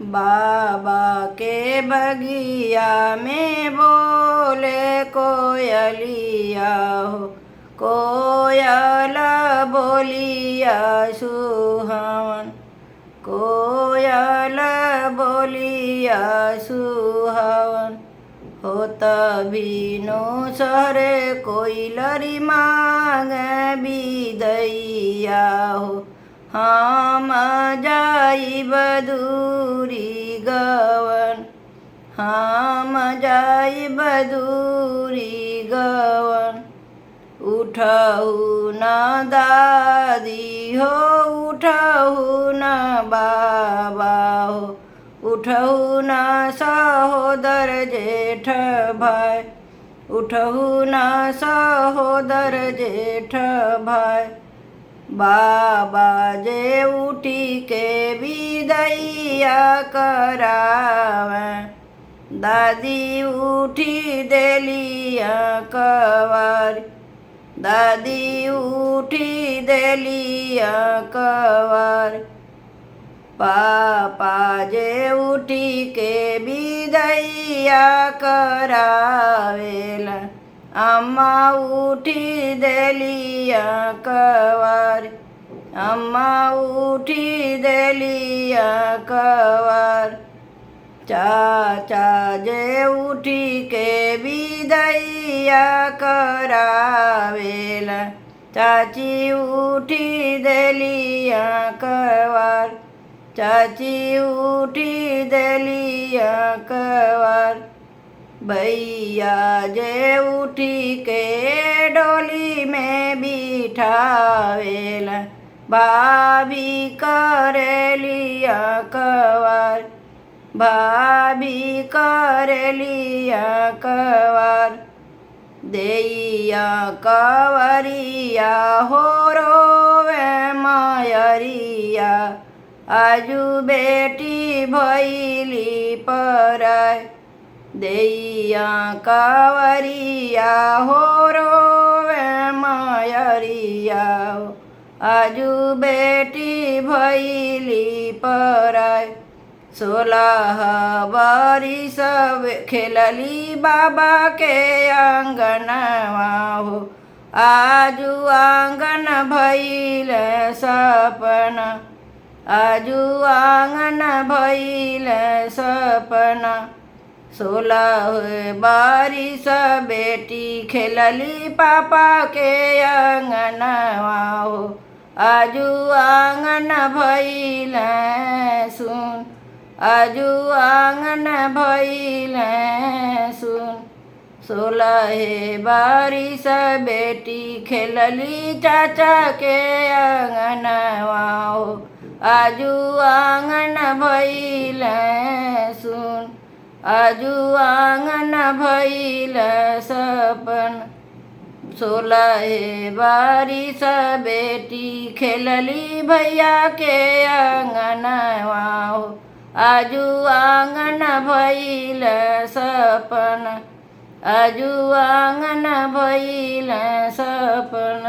बाबा के बगिया में बोले कोयलिया हो, कोयल बोलिया सुहावन, कोयल बोलिया सुहावन। हो तभीनो सरे कोयलरी मांग बिदैया हो, हम जाइब दूरी गवन, हम जाइब दूरी गवन। उठहु न दादी हो, उठहु न बाबा हो, उठहु न सहोदर जेठ भाई, उठहु न सहोदर जेठ भाई। बाबा जे उठी के विदैया करावे, दादी उठी देलिया कवार, दादी उठी देलिया कवार। पापा जे उठी के विदैया करावेला, अम्मा उठी देलिया कवार, अम्मा उठी देलिया कवार। चाचा जे उठी के विदैया करावेला, चाची उठी देलिया कवार, चाची उठी देलिया कवार। भैया जे उठी के डोली में बिठावेला, भाभी करेलिया कवार, भाभी करेलिया कवार। देइया कवरिया हो रोवे मायरिया, आजू बेटी भैली पराय। देइया कवरिया हो रोवे मायरिया, आजू बेटी भैली पराय। 16 बरिस खेलली बाबा के आंगनवा हो, आजू आंगन भइल सपना, आजू आंगन भइल सपना। 16 बरिस बेटी खेलली पापा के आंगनवा हो, आजू आंगन भइल सुन, आजू आंगन भइल सुन। 16 बरिस बेटी खेलली चाचा के आंगनवा हो, आजू आंगन भइल सुन, आजू आंगन भइल सपन। 16 बरिस बेटी खेलली भैया के आंगनवा हो, आजू आंगन भइल सपन, आजू आंगन भइल सपन।